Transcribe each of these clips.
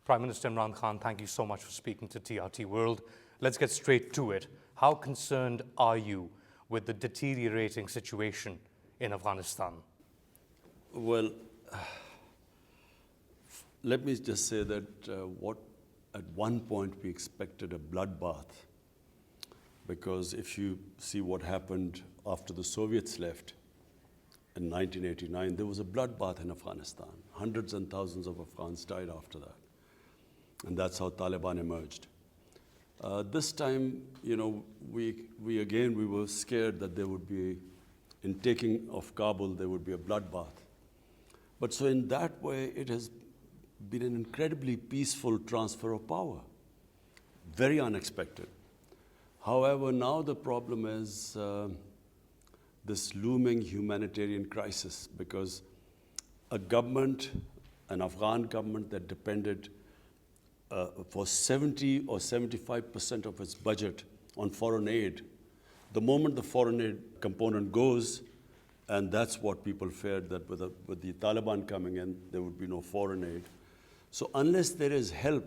Prime Minister Imran Khan, thank you so much for speaking to TRT World. Let's get straight to it. How concerned are you with the deteriorating situation in Afghanistan? Well, let me just say that what at one point we expected a bloodbath, because if you see what happened after the Soviets left in 1989, there was a bloodbath in Afghanistan. Hundreds and thousands of Afghans died after that. And that's how Taliban emerged. This time, we were scared that there would be, in taking of Kabul, there would be a bloodbath. But so in that way, it has been an incredibly peaceful transfer of power. Very unexpected. However, now the problem is this looming humanitarian crisis, because a government, an Afghan government that depended for 70 or 75% of its budget on foreign aid, the moment the foreign aid component goes, and that's what people feared, that with the Taliban coming in, there would be no foreign aid. So unless there is help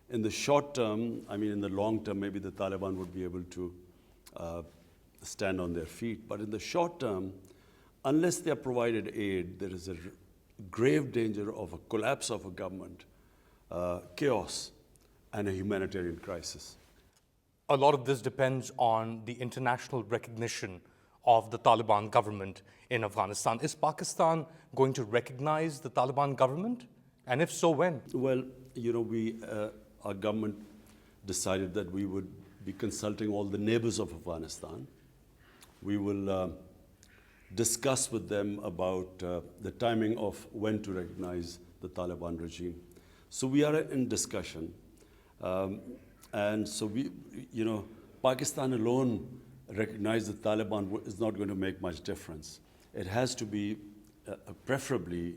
in the short term, in the long term, maybe the Taliban would be able to stand on their feet. But in the short term, unless they are provided aid, there is a grave danger of a collapse of a government, chaos, and a humanitarian crisis. A lot of this depends on the international recognition of the Taliban government in Afghanistan. Is Pakistan going to recognize the Taliban government? And if so, when? Well, our government decided that we would be consulting all the neighbors of Afghanistan. We will discuss with them about the timing of when to recognize the Taliban regime. So we are in discussion. And so Pakistan alone recognize the Taliban is not going to make much difference. It has to be preferably,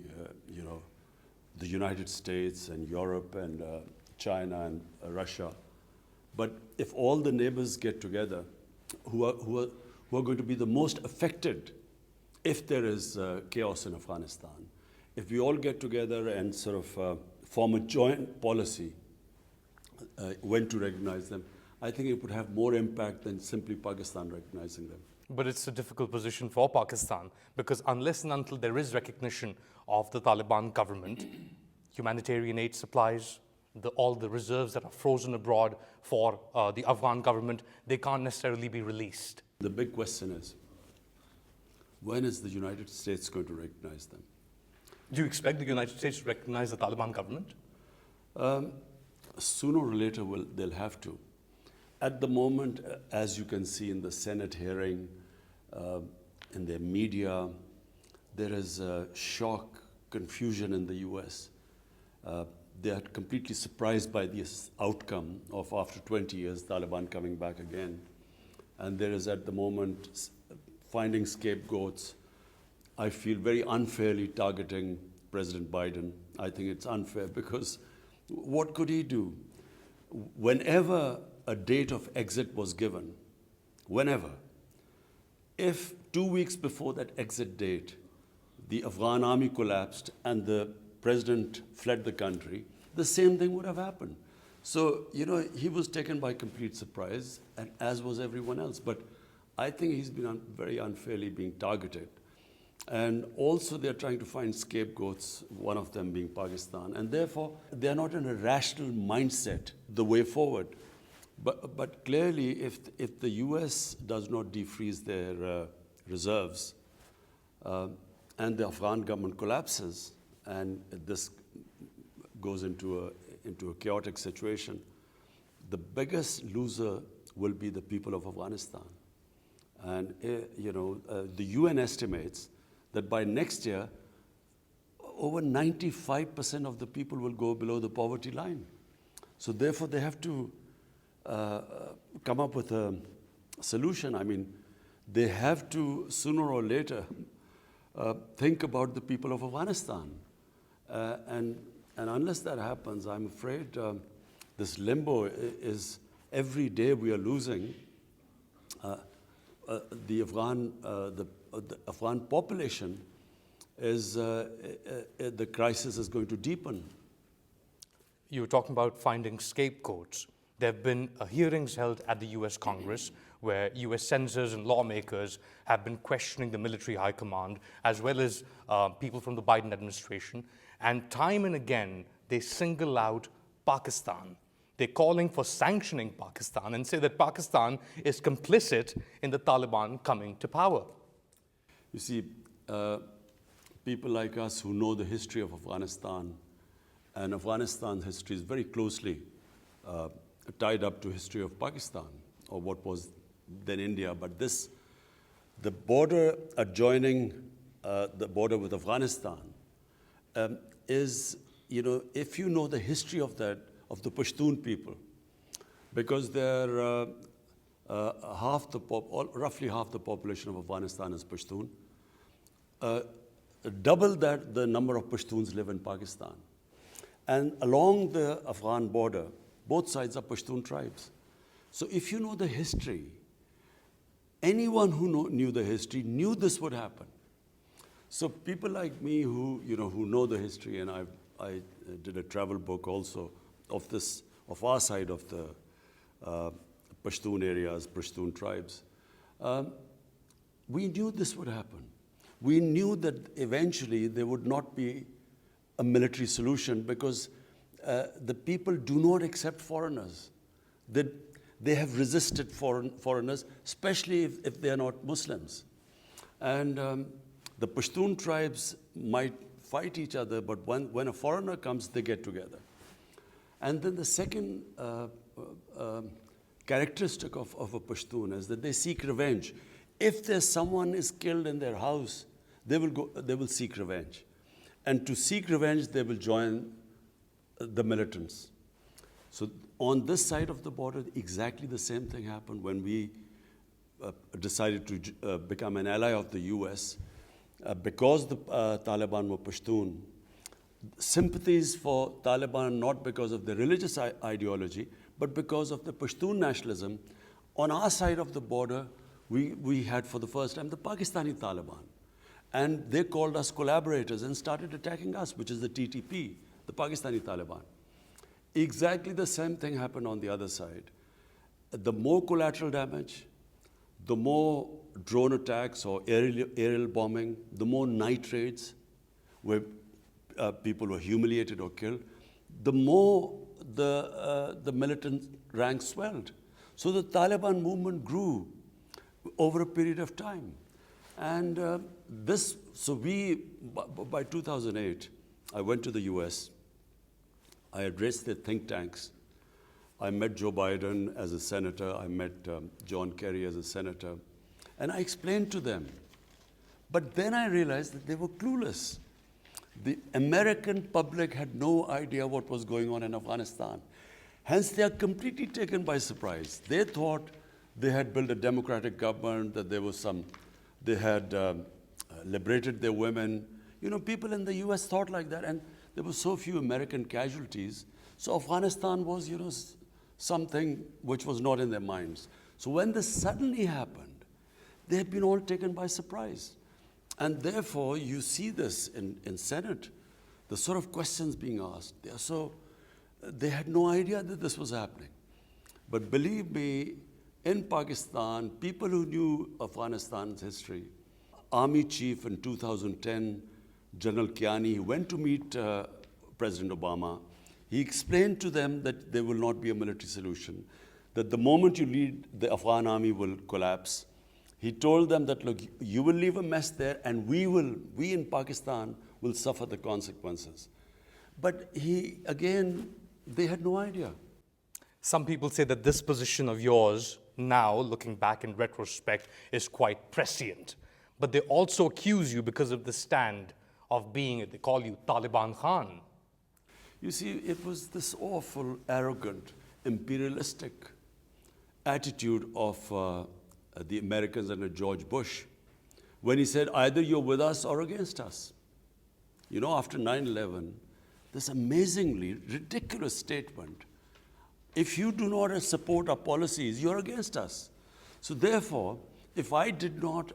the United States and Europe and China and Russia. But if all the neighbors get together, who are going to be the most affected if there is chaos in Afghanistan, if we all get together and sort of form a joint policy when to recognize them, I think it would have more impact than simply Pakistan recognizing them. But it's a difficult position for Pakistan, because unless and until there is recognition of the Taliban government, humanitarian aid supplies, all the reserves that are frozen abroad for the Afghan government, they can't necessarily be released. The big question is, when is the United States going to recognize them? Do you expect the United States to recognize the Taliban government? Sooner or later, they'll have to. At the moment, as you can see in the Senate hearing, in the media, there is shock, confusion in the US. They are completely surprised by this outcome of, after 20 years, Taliban coming back again. And there is, at the moment, finding scapegoats. I feel very unfairly targeting President Biden. I think it's unfair because what could he do? Whenever a date of exit was given, if 2 weeks before that exit date, the Afghan army collapsed and the president fled the country, the same thing would have happened. So, he was taken by complete surprise, and as was everyone else. But I think he's been very unfairly being targeted. And also they're trying to find scapegoats, one of them being Pakistan. And therefore, they're not in a rational mindset the way forward. But clearly, if the US does not defreeze their reserves, and the Afghan government collapses, and this goes into a chaotic situation, the biggest loser will be the people of Afghanistan. And the UN estimates that by next year, over 95% of the people will go below the poverty line. So therefore, they have to come up with a solution. They have to, sooner or later, think about the people of Afghanistan. And unless that happens, I'm afraid this limbo is, every day we are losing. The Afghan population is, the crisis is going to deepen. You were talking about finding scapegoats. There have been hearings held at the US Congress where US senators and lawmakers have been questioning the military high command as well as people from the Biden administration. And time and again, they single out Pakistan. They're calling for sanctioning Pakistan and say that Pakistan is complicit in the Taliban coming to power. You see, people like us who know the history of Afghanistan, and Afghanistan's history is very closely tied up to history of Pakistan, or what was then India. But the border adjoining the border with Afghanistan is, if you know the history of that, of the Pashtun people, because they're roughly half the population of Afghanistan is Pashtun. Double that the number of Pashtuns live in Pakistan. And along the Afghan border, both sides are Pashtun tribes. So if you know the history, anyone who knew the history knew this would happen. So people like me who know the history, and I did a travel book also of our side of the Pashtun areas, Pashtun tribes. We knew this would happen. We knew that eventually there would not be a military solution because the people do not accept foreigners. They have resisted foreigners, especially if they are not Muslims. And the Pashtun tribes might fight each other, but when a foreigner comes, they get together. And then the second characteristic of a Pashtun is that they seek revenge. If there's someone is killed in their house, they will seek revenge. And to seek revenge, they will join the militants. So on this side of the border, exactly the same thing happened when we decided to become an ally of the US. Because the Taliban were Pashtun, sympathies for Taliban not because of the religious ideology, but because of the Pashtun nationalism. On our side of the border, we had for the first time the Pakistani Taliban. And they called us collaborators and started attacking us, which is the TTP, the Pakistani Taliban. Exactly the same thing happened on the other side. The more collateral damage, the more drone attacks or aerial bombing, the more night raids where people were humiliated or killed, the more the militant ranks swelled. So the Taliban movement grew over a period of time. And by 2008, I went to the US. I addressed the think tanks. I met Joe Biden as a senator. I met John Kerry as a senator. And I explained to them. But then I realized that they were clueless. The American public had no idea what was going on in Afghanistan. Hence, they are completely taken by surprise. They thought they had built a democratic government, that they had liberated their women. People in the US thought like that, and there were so few American casualties. So Afghanistan was, something which was not in their minds. So when this suddenly happened, they had been all taken by surprise. And therefore, you see this in Senate, the sort of questions being asked. They had no idea that this was happening. But believe me, in Pakistan, people who knew Afghanistan's history, Army Chief in 2010, General Kiani, went to meet President Obama. He explained to them that there will not be a military solution, that the moment you lead, the Afghan army will collapse. He told them that, look, you will leave a mess there, and we in Pakistan will suffer the consequences. But they had no idea. Some people say that this position of yours, now looking back in retrospect, is quite prescient. But they also accuse you because of the stand of being, they call you Taliban Khan. You see, it was this awful, arrogant, imperialistic attitude of the Americans under George Bush when he said, either you're with us or against us. After 9/11, this amazingly ridiculous statement, if you do not support our policies, you're against us. So therefore, if I did not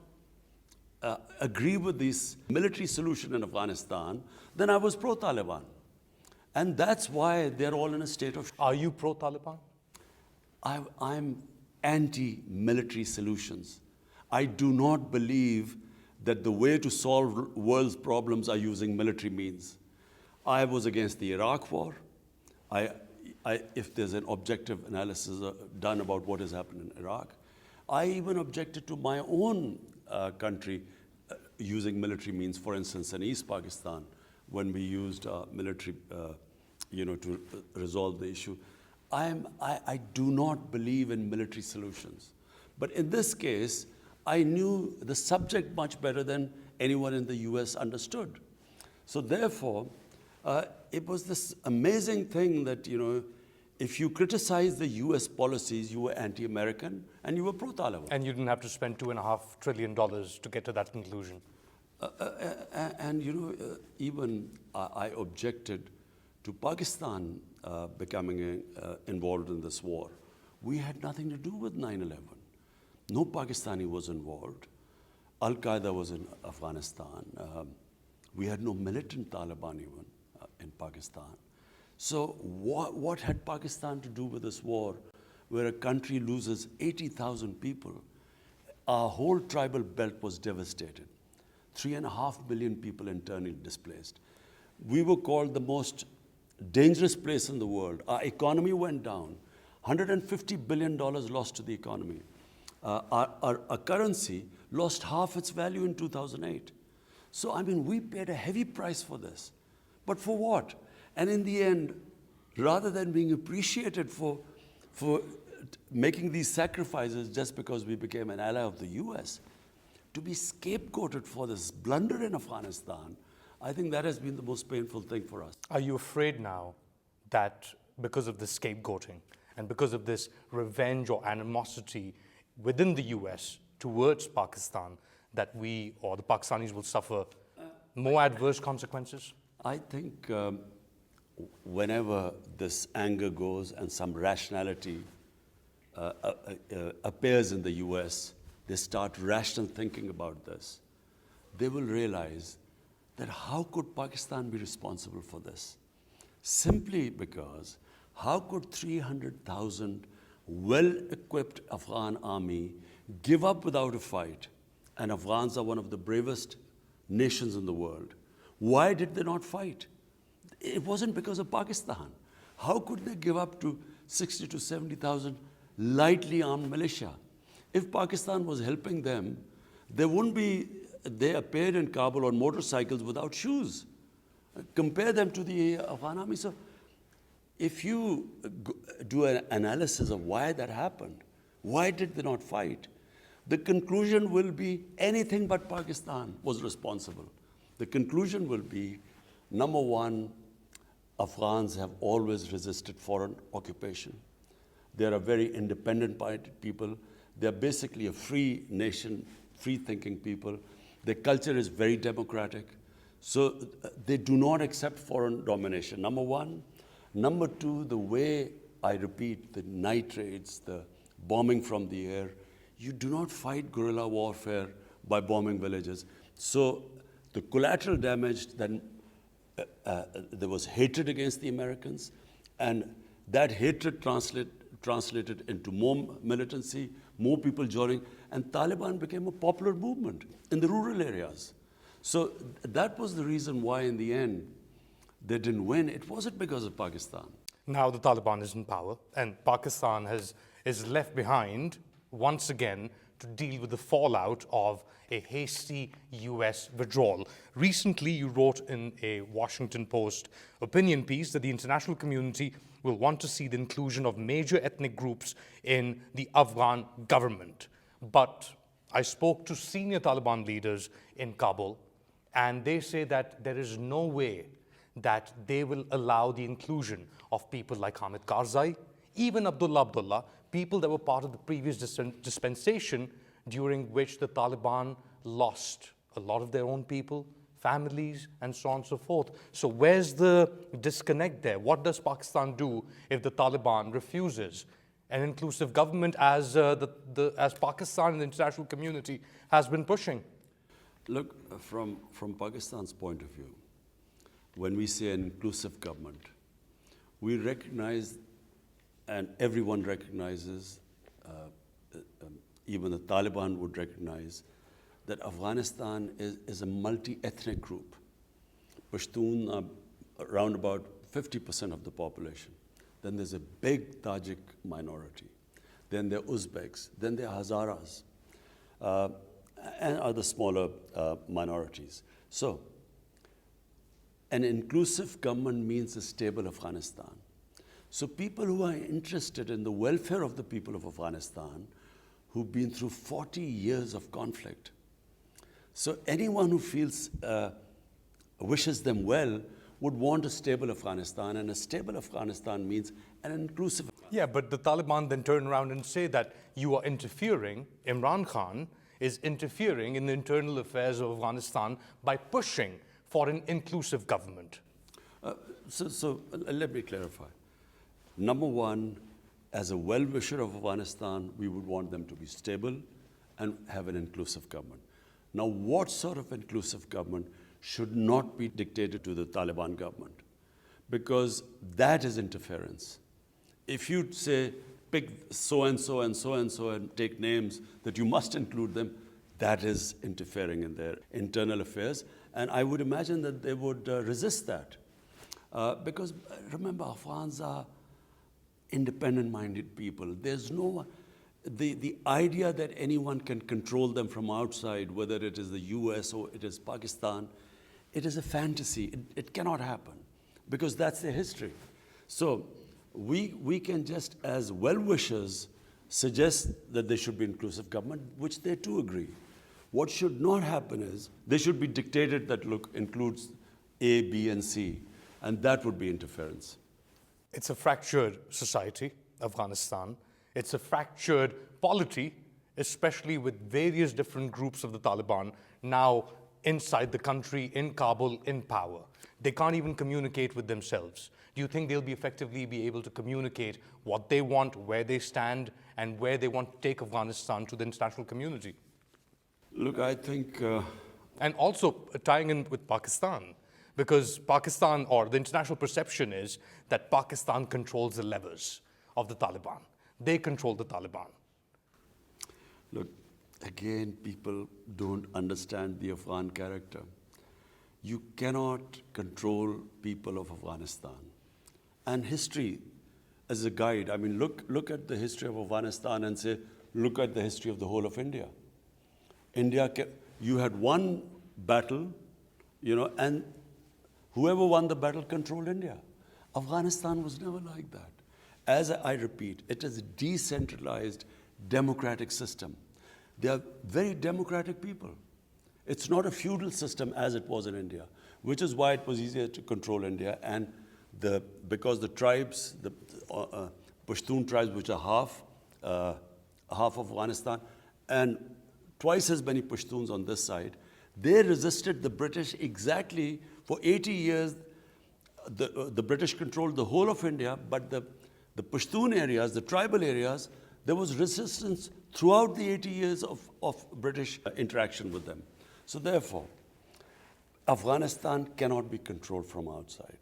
agree with this military solution in Afghanistan, then I was pro-Taliban. And that's why they're all in a state of. Are you pro-Taliban? I'm anti-military solutions. I do not believe that the way to solve world's problems are using military means. I was against the Iraq war. If there's an objective analysis done about what has happened in Iraq, I even objected to my own country using military means, for instance, in East Pakistan, when we used military, to resolve the issue. I do not believe in military solutions. But in this case, I knew the subject much better than anyone in the US understood. So therefore, it was this amazing thing that, if you criticize the US policies, you were anti-American and you were pro-Taliban. And you didn't have to spend $2.5 trillion to get to that conclusion. Even I objected to Pakistan becoming involved in this war. We had nothing to do with 9/11. No Pakistani was involved. Al-Qaeda was in Afghanistan. We had no militant Taliban even in Pakistan. So what had Pakistan to do with this war, where a country loses 80,000 people? Our whole tribal belt was devastated. 3.5 million people internally displaced. We were called the most dangerous place in the world. Our economy went down. $150 billion lost to the economy. Our currency lost half its value in 2008. So, we paid a heavy price for this. But for what? And in the end, rather than being appreciated for making these sacrifices just because we became an ally of the US, to be scapegoated for this blunder in Afghanistan, I think that has been the most painful thing for us. Are you afraid now that because of this scapegoating and because of this revenge or animosity within the US towards Pakistan, that we or the Pakistanis will suffer more adverse consequences? I think whenever this anger goes and some rationality appears in the US, they start rational thinking about this. They will realize that how could Pakistan be responsible for this? Simply because how could 300,000 well-equipped Afghan army give up without a fight? And Afghans are one of the bravest nations in the world. Why did they not fight? It wasn't because of Pakistan. How could they give up to 60 to 70,000 lightly armed militia? If Pakistan was helping them, they appeared in Kabul on motorcycles without shoes. Compare them to the Afghan army. So if you do an analysis of why that happened, why did they not fight? The conclusion will be anything but Pakistan was responsible. The conclusion will be, number one, Afghans have always resisted foreign occupation. They're a very independent-minded people. They're basically a free nation, free-thinking people. Their culture is very democratic. So they do not accept foreign domination, number one. Number two, the way, I repeat, the night raids, the bombing from the air, you do not fight guerrilla warfare by bombing villages. So the collateral damage, then there was hatred against the Americans, and that hatred translated into more militancy, more people joining, and Taliban became a popular movement in the rural areas. So that was the reason why, in the end, they didn't win. It wasn't because of Pakistan. Now the Taliban is in power, and Pakistan is left behind once again to deal with the fallout of a hasty US withdrawal. Recently, you wrote in a Washington Post opinion piece that the international community will want to see the inclusion of major ethnic groups in the Afghan government. But I spoke to senior Taliban leaders in Kabul, and they say that there is no way that they will allow the inclusion of people like Hamid Karzai, even Abdullah, people that were part of the previous dispensation during which the Taliban lost a lot of their own people, families, and so on and so forth. So where's the disconnect there? What does Pakistan do if the Taliban refuses an inclusive government as Pakistan and the international community has been pushing? Look, from Pakistan's point of view, when we say an inclusive government, we recognize, and everyone recognizes, even the Taliban would recognize, that Afghanistan is a multi-ethnic group. Pashtun are around about 50% of the population. Then there's a big Tajik minority. Then there are Uzbeks. Then there are Hazaras, and other smaller minorities. So, an inclusive government means a stable Afghanistan. So people who are interested in the welfare of the people of Afghanistan, who've been through 40 years of conflict. So anyone who feels, wishes them well, would want a stable Afghanistan, and a stable Afghanistan means an inclusive Afghanistan. Yeah, but the Taliban then turn around and say that you are interfering, Imran Khan is interfering in the internal affairs of Afghanistan by pushing for an inclusive government. So let me clarify. Number one, as a well-wisher of Afghanistan, we would want them to be stable and have an inclusive government. Now, what sort of inclusive government should not be dictated to the Taliban government? Because that is interference. If you say, pick so-and-so and so-and-so and take names that you must include them, that is interfering in their internal affairs. And I would imagine that they would resist that. Because remember, Afghans are independent-minded people. There's no, the idea that anyone can control them from outside, whether it is the US or it is Pakistan, it is a fantasy. It cannot happen because that's their history. So we can just, as well-wishers, suggest that there should be inclusive government, which they too agree. What should not happen is they should be dictated that, look, includes A, B, and C, and that would be interference. It's a fractured society, Afghanistan. It's a fractured polity, especially with various different groups of the Taliban now inside the country, in Kabul, in power. They can't even communicate with themselves. Do you think they'll be effectively be able to communicate what they want, where they stand, and where they want to take Afghanistan to the international community? Look, I think... And also tying in with Pakistan, because Pakistan, or the international perception is that Pakistan controls the levers of the Taliban. They control the Taliban. Look, again, people don't understand the Afghan character. You cannot control people of Afghanistan. And history as a guide, I mean, look at the history of Afghanistan and say, look at the history of the whole of India. You had one battle, and whoever won the battle controlled India. Afghanistan was never like that. As I repeat, it is a decentralized democratic system. They are very democratic people. It's not a feudal system as it was in India, which is why it was easier to control India. And because the tribes, the Pashtun tribes, which are half of Afghanistan, and twice as many Pashtuns on this side, they resisted the British exactly for 80 years. The British controlled the whole of India, but the Pashtun areas, the tribal areas, there was resistance throughout the 80 years of British interaction with them. So therefore, Afghanistan cannot be controlled from outside.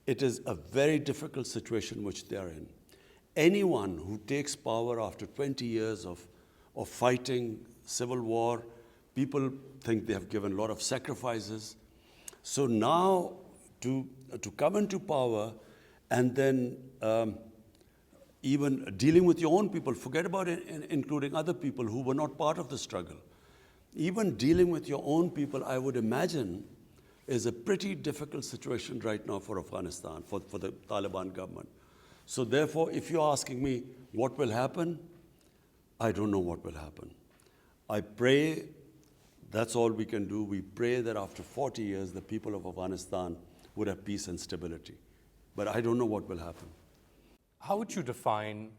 It is a very difficult situation which they are in. Anyone who takes power after 20 years of fighting, civil war, people think they have given a lot of sacrifices. So now to come into power and then even dealing with your own people, forget about including other people who were not part of the struggle. Even dealing with your own people, I would imagine, is a pretty difficult situation right now for Afghanistan, for the Taliban government. So therefore, if you're asking me what will happen, I don't know what will happen. I pray, that's all we can do. We pray that after 40 years, the people of Afghanistan would have peace and stability. But I don't know what will happen. How would you define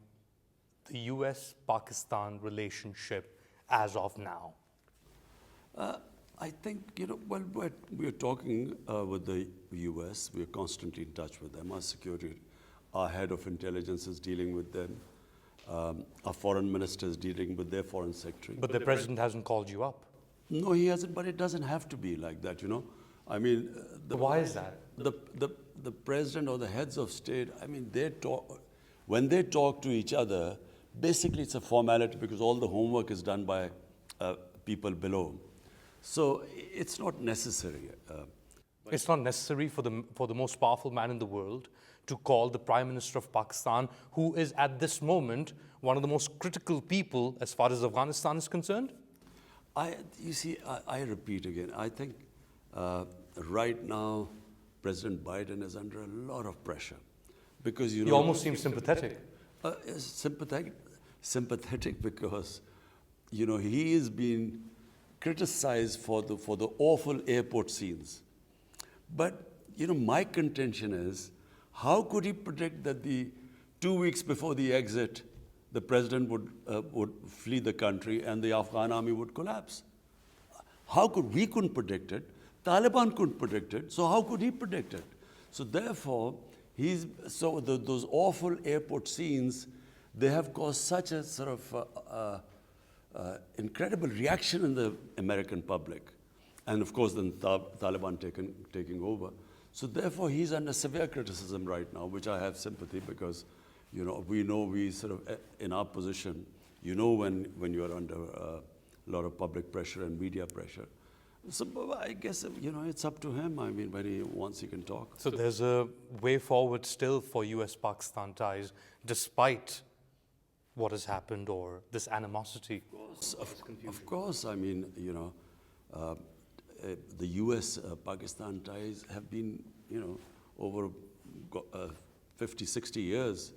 the US-Pakistan relationship as of now? I think, well, we're talking with the US. We're constantly in touch with them. Our security, our head of intelligence is dealing with them. Our foreign minister is dealing with their foreign secretary. But the president hasn't called you up. No, he hasn't, but it doesn't have to be like that, I mean... Why is that? The the president or the heads of state, I mean, when they talk to each other, basically it's a formality because all the homework is done by people below. So it's not necessary. It's not necessary for the most powerful man in the world to call the Prime Minister of Pakistan, who is at this moment one of the most critical people as far as Afghanistan is concerned? You see, I repeat again, I think right now President Biden is under a lot of pressure because, You almost seem sympathetic. Sympathetic because, he is being criticized for the awful airport scenes. But, my contention is, how could he predict that 2 weeks before the exit, the president would flee the country and the Afghan army would collapse? We couldn't predict it. Taliban couldn't predict it. So how could he predict it? So therefore, those awful airport scenes, they have caused such a sort of incredible reaction in the American public. And of course, then Taliban taking over. So therefore, he's under severe criticism right now, which I have sympathy because, we sort of, in our position, when you are under a lot of public pressure and media pressure. So I guess, it's up to him. I mean, when he wants, he can talk. So there's a way forward still for US-Pakistan ties, despite what has happened or this animosity? Of course, I mean, the US-Pakistan ties have been, over 50, 60 years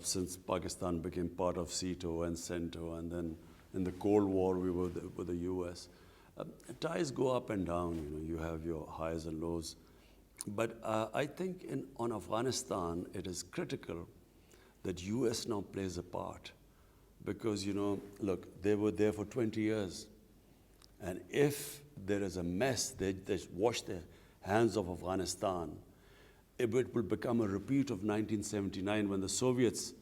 since Pakistan became part of SEATO and CENTO, and then in the Cold War we were with the US. Ties go up and down, you have your highs and lows. But I think on Afghanistan, it is critical that US now plays a part. Because, look, they were there for 20 years. And if there is a mess, they wash their hands of Afghanistan, it will become a repeat of 1979 when the Soviets,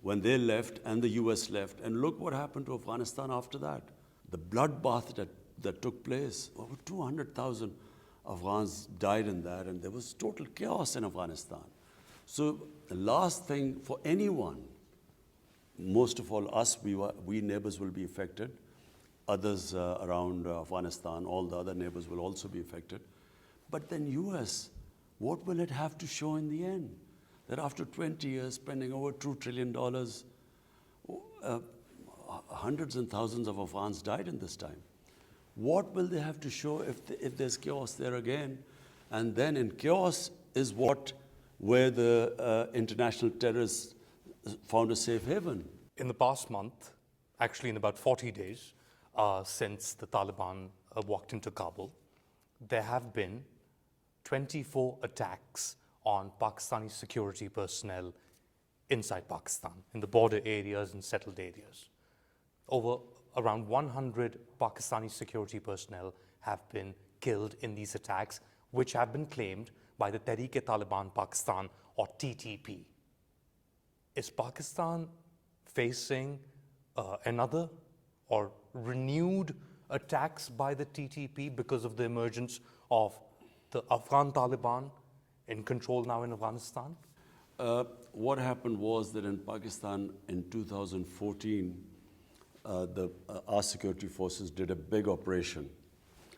when they left and the US left. And look what happened to Afghanistan after that. The bloodbath that took place, over 200,000 Afghans died in that, and there was total chaos in Afghanistan. So the last thing for anyone, most of all us, we neighbors will be affected. Others around Afghanistan, all the other neighbors will also be affected. But then US, what will it have to show in the end? That after 20 years, spending over $2 trillion, hundreds and thousands of Afghans died in this time. What will they have to show if there's chaos there again? And then in chaos is where the international terrorists found a safe haven. In the past month, actually in about 40 days, since the Taliban walked into Kabul, there have been 24 attacks on Pakistani security personnel inside Pakistan, in the border areas and settled areas. Around 100 Pakistani security personnel have been killed in these attacks, which have been claimed by the Tehreek-e-Taliban Pakistan, or TTP. Is Pakistan facing another or renewed attacks by the TTP because of the emergence of the Afghan Taliban in control now in Afghanistan? What happened was that in Pakistan in 2014, our security forces did a big operation,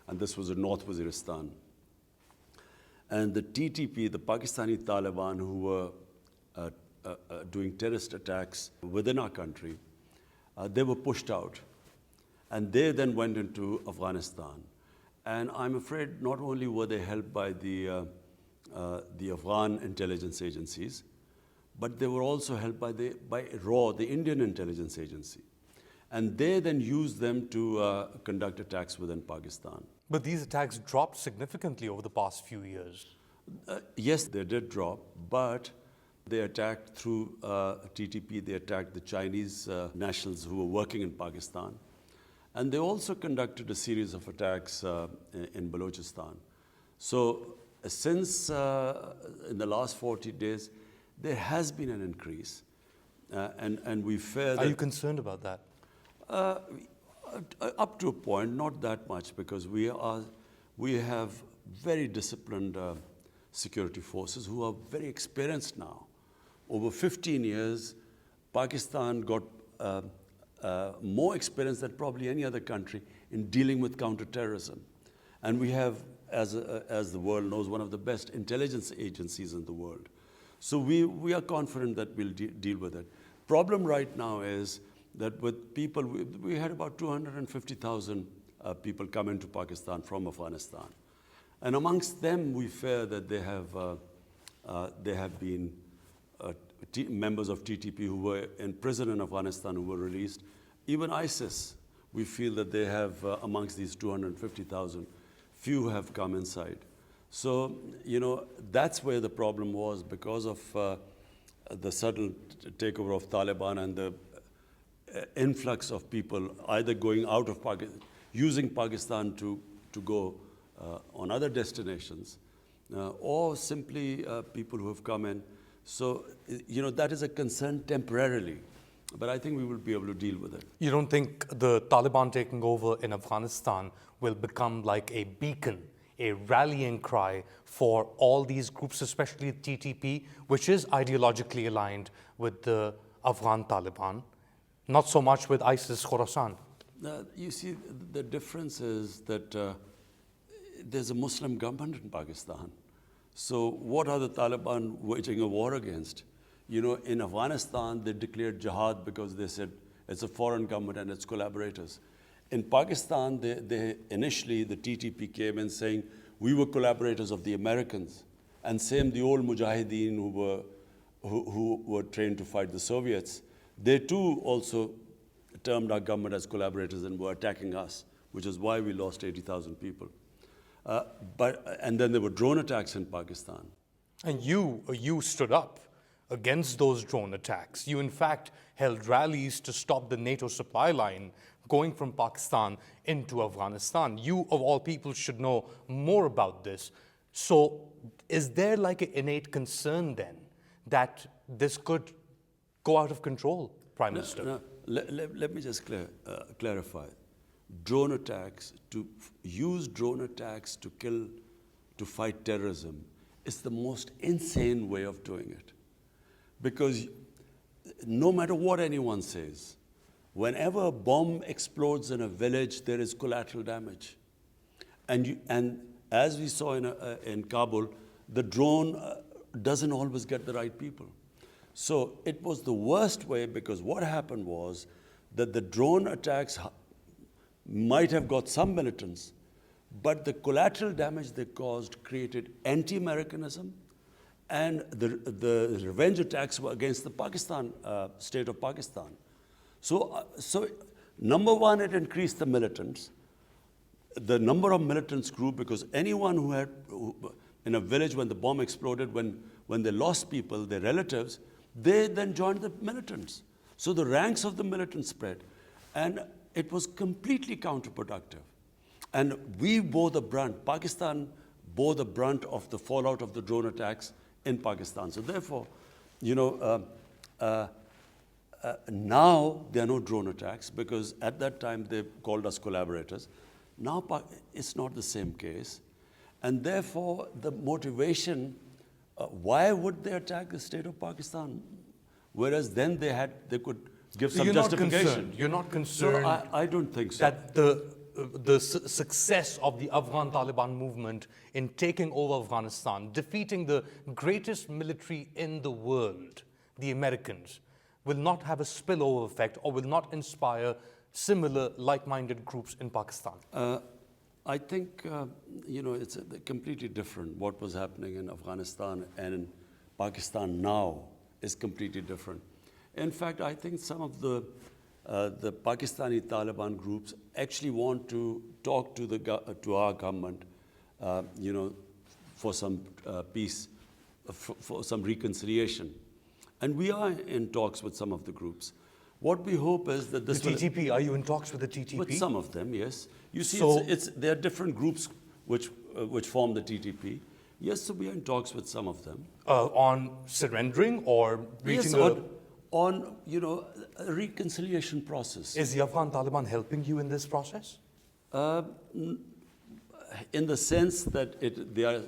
and this was in North Waziristan. And the TTP, the Pakistani Taliban, who were doing terrorist attacks within our country, they were pushed out. And they then went into Afghanistan. And I'm afraid not only were they helped by the Afghan intelligence agencies, but they were also helped by RAW, the Indian intelligence agency. And they then used them to conduct attacks within Pakistan. But these attacks dropped significantly over the past few years. Yes, they did drop, but they attacked through TTP, they attacked the Chinese nationals who were working in Pakistan. And they also conducted a series of attacks in Balochistan. So since in the last 40 days, there has been an increase. And we fear that... Are you concerned about that? Up to a point, not that much, because we have very disciplined security forces who are very experienced now. Over 15 years, Pakistan got more experience than probably any other country in dealing with counterterrorism. And we have, as the world knows, one of the best intelligence agencies in the world. So we are confident that we'll deal with it. Problem right now is that with people, we had about 250,000 people come into Pakistan from Afghanistan. And amongst them, we fear that they have been members of TTP who were in prison in Afghanistan who were released. Even ISIS, we feel that they have, amongst these 250,000, few have come inside. So, that's where the problem was because of the sudden takeover of Taliban and the influx of people either going out of Pakistan, using Pakistan to go on other destinations, or simply people who have come in. So, that is a concern temporarily, but I think we will be able to deal with it. You don't think the Taliban taking over in Afghanistan will become like a beacon, a rallying cry for all these groups, especially TTP, which is ideologically aligned with the Afghan Taliban, not so much with ISIS Khorasan? You see, the difference is that there's a Muslim government in Pakistan. So what are the Taliban waging a war against? In Afghanistan, they declared jihad because they said it's a foreign government and its collaborators. In Pakistan, they initially, the TTP came in saying, we were collaborators of the Americans. And same, the old Mujahideen who were trained to fight the Soviets, they too also termed our government as collaborators and were attacking us, which is why we lost 80,000 people. And then there were drone attacks in Pakistan. And you stood up against those drone attacks. You, in fact, held rallies to stop the NATO supply line going from Pakistan into Afghanistan. You, of all people, should know more about this. So is there like an innate concern then that this could go out of control, Prime Minister? No, let me just clarify. Drone attacks, to use drone attacks to fight terrorism is the most insane way of doing it. Because no matter what anyone says, whenever a bomb explodes in a village, there is collateral damage. And as we saw in Kabul, the drone doesn't always get the right people. So it was the worst way because what happened was that the drone attacks might have got some militants, but the collateral damage they caused created anti-Americanism, and the revenge attacks were against the Pakistan, state of Pakistan. So number one, it increased the militants. The number of militants grew because anyone who in a village when the bomb exploded, when they lost people, their relatives, they then joined the militants. So the ranks of the militants spread. And it was completely counterproductive. And we bore the brunt. Pakistan bore the brunt of the fallout of the drone attacks in Pakistan. So therefore, now there are no drone attacks because at that time they called us collaborators. Now it's not the same case. And therefore, the motivation, why would they attack the state of Pakistan? Whereas then they could give some justification. You're not concerned. No, I don't think so. That the success of the Afghan Taliban movement in taking over Afghanistan, defeating the greatest military in the world, the Americans, will not have a spillover effect or will not inspire similar like-minded groups in Pakistan? I think, it's completely different. What was happening in Afghanistan and in Pakistan now is completely different. In fact, I think some of the Pakistani Taliban groups actually want to talk to our government, for some peace, for some reconciliation. And we are in talks with some of the groups. What we hope is that this The TTP, are you in talks with the TTP? With some of them, yes. You see, So- there are different groups which form the TTP. Yes, so we are in talks with some of them. On surrendering or reaching Yes, on a reconciliation process. Is the Afghan Taliban helping you in this process? In the sense that they are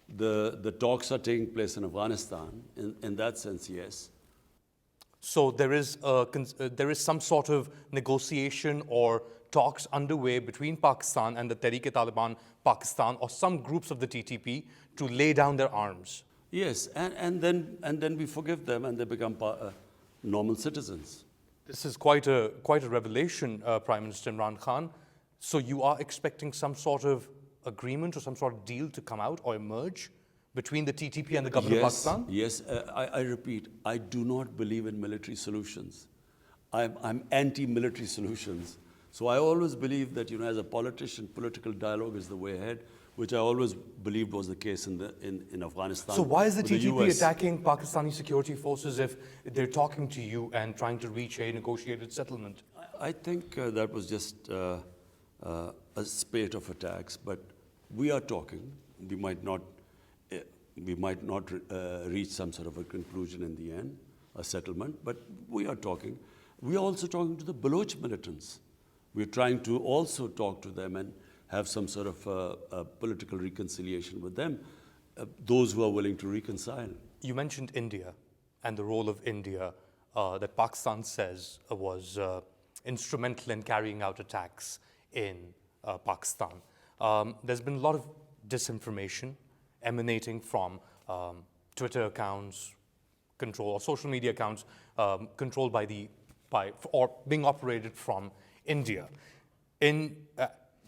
The talks are taking place in Afghanistan. In that sense, yes. So there is some sort of negotiation or talks underway between Pakistan and the Tehrik-e-Taliban Pakistan or some groups of the TTP to lay down their arms. Yes, and then we forgive them and they become normal citizens. This is quite a revelation, Prime Minister Imran Khan. So you are expecting some sort of agreement or some sort of deal to come out or emerge between the TTP and the government of Pakistan? Yes, I repeat, I do not believe in military solutions. I'm anti-military solutions. So I always believe that, as a politician, political dialogue is the way ahead, which I always believed was the case in Afghanistan. So why is the with TTP US. attacking Pakistani security forces if they're talking to you and trying to reach a negotiated settlement? I think that was just a spate of attacks, but we are talking. We might not reach some sort of a conclusion in the end, a settlement, but we are talking. We are also talking to the Baloch militants. We're trying to also talk to them and have some sort of political reconciliation with them, those who are willing to reconcile. You mentioned India and the role of India that Pakistan says was instrumental in carrying out attacks in Pakistan. There's been a lot of disinformation emanating from Twitter accounts or social media accounts controlled or being operated from India.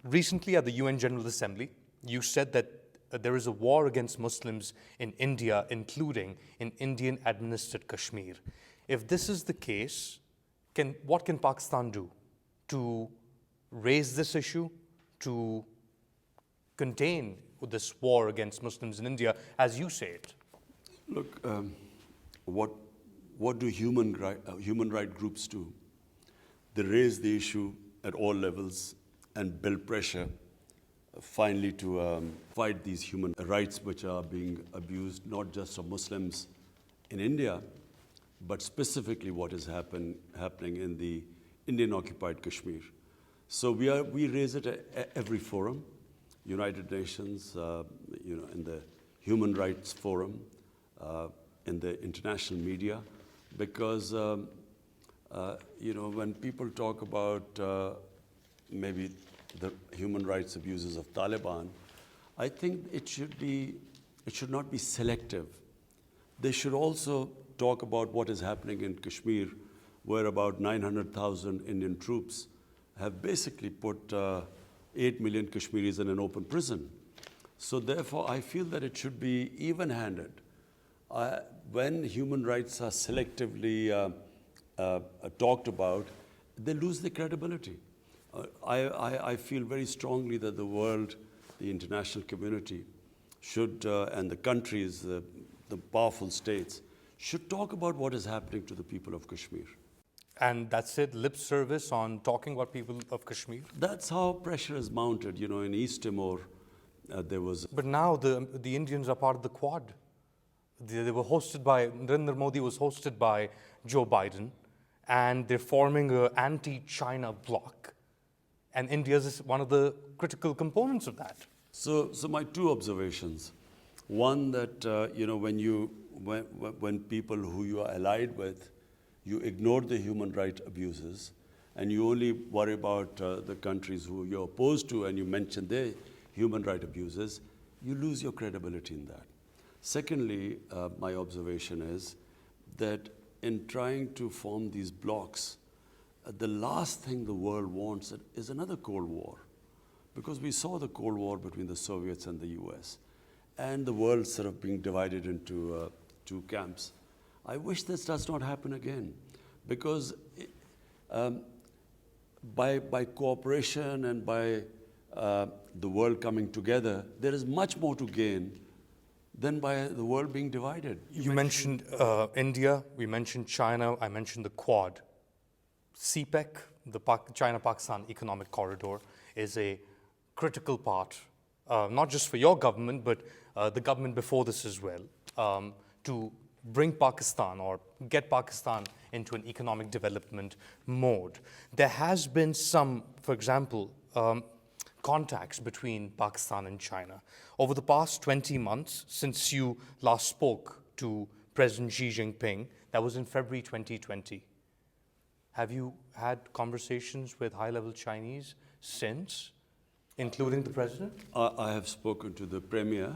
Recently at the UN General Assembly, you said that there is a war against Muslims in India, including in Indian-administered Kashmir. If this is the case, what can Pakistan do to raise this issue, to contain this war against Muslims in India, as you say it? Look, what do human right groups do? They raise the issue at all levels and build pressure finally to fight these human rights which are being abused, not just of Muslims in India, but specifically what is happening in the Indian-occupied Kashmir. So we raise it at every forum, United Nations, in the Human Rights Forum, in the international media, because when people talk about maybe the human rights abuses of Taliban, I think it should not be selective. They should also talk about what is happening in Kashmir, where about 900,000 Indian troops have basically put 8 million Kashmiris in an open prison. So therefore, I feel that it should be even-handed. When human rights are selectively talked about, they lose their credibility. I feel very strongly that the world, the international community, should, and the countries, the powerful states, should talk about what is happening to the people of Kashmir. And that's it, lip service on talking about people of Kashmir? That's how pressure is mounted. In East Timor, there was... But now the Indians are part of the Quad. They were hosted by, Narendra Modi was hosted by Joe Biden, and they're forming an anti-China bloc. And India is one of the critical components of that. So my two observations. One, that when people who you are allied with, you ignore the human rights abuses, and you only worry about the countries who you're opposed to, and you mention their human rights abuses, you lose your credibility in that. Secondly, my observation is that in trying to form these blocs, the last thing the world wants is another Cold War, because we saw the Cold War between the Soviets and the US, and the world sort of being divided into two camps. I wish this does not happen again, because by cooperation and by the world coming together, there is much more to gain than by the world being divided. You mentioned India, we mentioned China, I mentioned the Quad. CPEC, the China-Pakistan Economic Corridor, is a critical part, not just for your government, but the government before this as well, to bring Pakistan or get Pakistan into an economic development mode. There has been some, for example, contacts between Pakistan and China. Over the past 20 months, since you last spoke to President Xi Jinping, that was in February 2020, have you had conversations with high-level Chinese since, including the president? I have spoken to the Premier,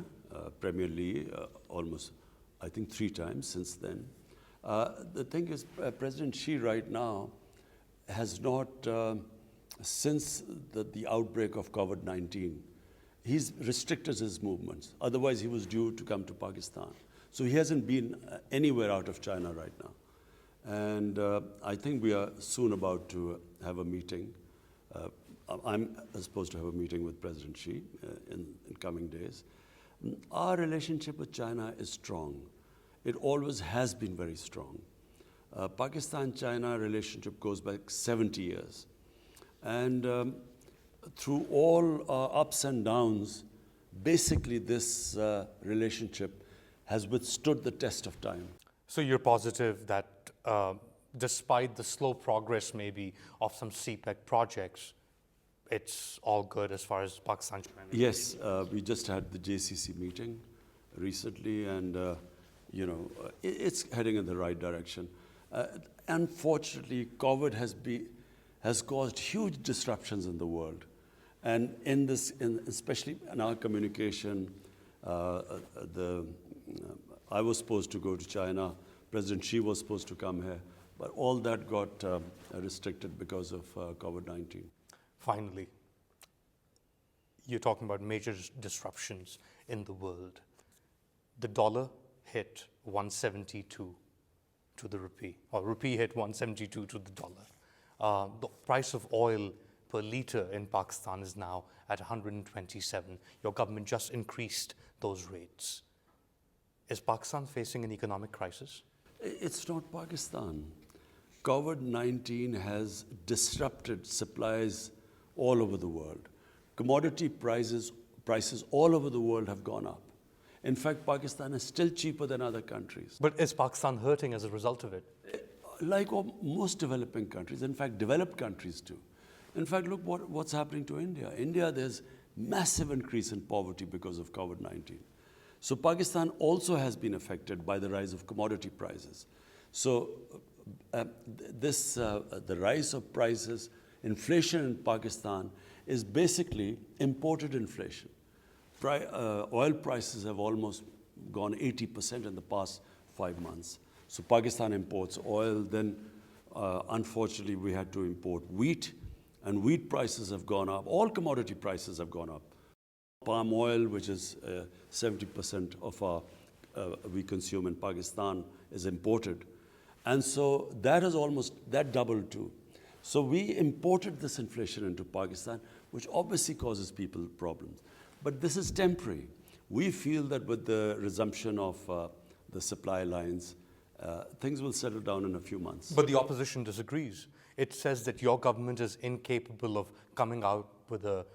Premier Lee, almost, I think, 3 times since then. The thing is, President Xi right now has not, since the outbreak of COVID-19, he's restricted his movements. Otherwise, he was due to come to Pakistan. So he hasn't been anywhere out of China right now. And I think we are soon about to have a meeting. I'm supposed to have a meeting with President Xi in coming days. Our relationship with China is strong. It always has been very strong. Pakistan-China relationship goes back 70 years. And through all ups and downs, basically this relationship has withstood the test of time. So you're positive that despite the slow progress maybe of some CPEC projects, it's all good as far as Pakistan-China? Yes, we just had the JCC meeting recently, and it's heading in the right direction. Unfortunately, COVID has caused huge disruptions in the world, and especially in our communication. I was supposed to go to China. President Xi was supposed to come here, but all that got restricted because of COVID-19. Finally, you're talking about major disruptions in the world. The dollar hit 172 to the rupee, or rupee hit 172 to the dollar. The price of oil per liter in Pakistan is now at 127. Your government just increased those rates. Is Pakistan facing an economic crisis? It's not Pakistan. COVID-19 has disrupted supplies all over the world. Commodity prices all over the world have gone up. In fact, Pakistan is still cheaper than other countries. But is Pakistan hurting as a result of it? Like most developing countries, in fact, developed countries too. In fact, look what's happening to India. India, there's massive increase in poverty because of COVID-19. So Pakistan also has been affected by the rise of commodity prices. So the rise of prices, inflation in Pakistan is basically imported inflation. Oil prices have almost gone 80% in the past 5 months. So Pakistan imports oil. Then, unfortunately, we had to import wheat, and wheat prices have gone up. All commodity prices have gone up. Palm oil, which is 70% of we consume in Pakistan, is imported. And so that doubled too. So we imported this inflation into Pakistan, which obviously causes people problems. But this is temporary. We feel that with the resumption of the supply lines, things will settle down in a few months. But the opposition disagrees. It says that your government is incapable of coming out with a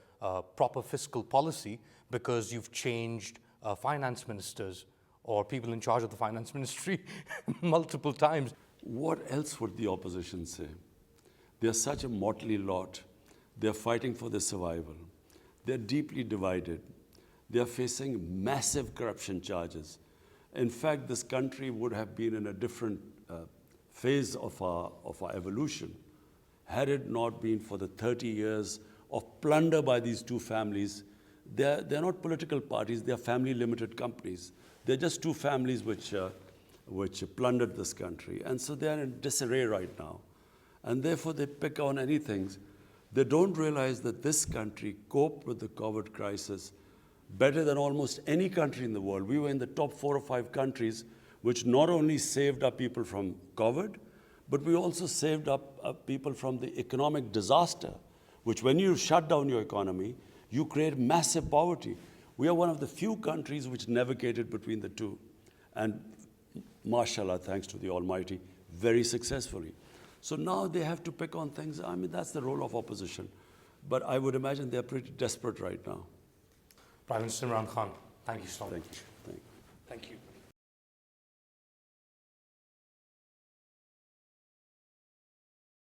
proper fiscal policy because you've changed finance ministers or people in charge of the finance ministry multiple times. What else would the opposition say? They're such a motley lot. They're fighting for their survival. They're deeply divided. They're facing massive corruption charges. In fact, this country would have been in a different phase of our evolution had it not been for the 30 years of plunder by these two families. They're not political parties, they're family limited companies. They're just two families which plundered this country. And so they're in disarray right now. And therefore they pick on anything. They don't realize that this country coped with the COVID crisis better than almost any country in the world. We were in the top 4 or 5 countries which not only saved our people from COVID, but we also saved up people from the economic disaster, which when you shut down your economy, you create massive poverty. We are one of the few countries which navigated between the two. And mashallah, thanks to the Almighty, very successfully. So now they have to pick on things. I mean, that's the role of opposition. But I would imagine they're pretty desperate right now. Prime Minister Imran Khan, thank you so much. Thank you. Thank you.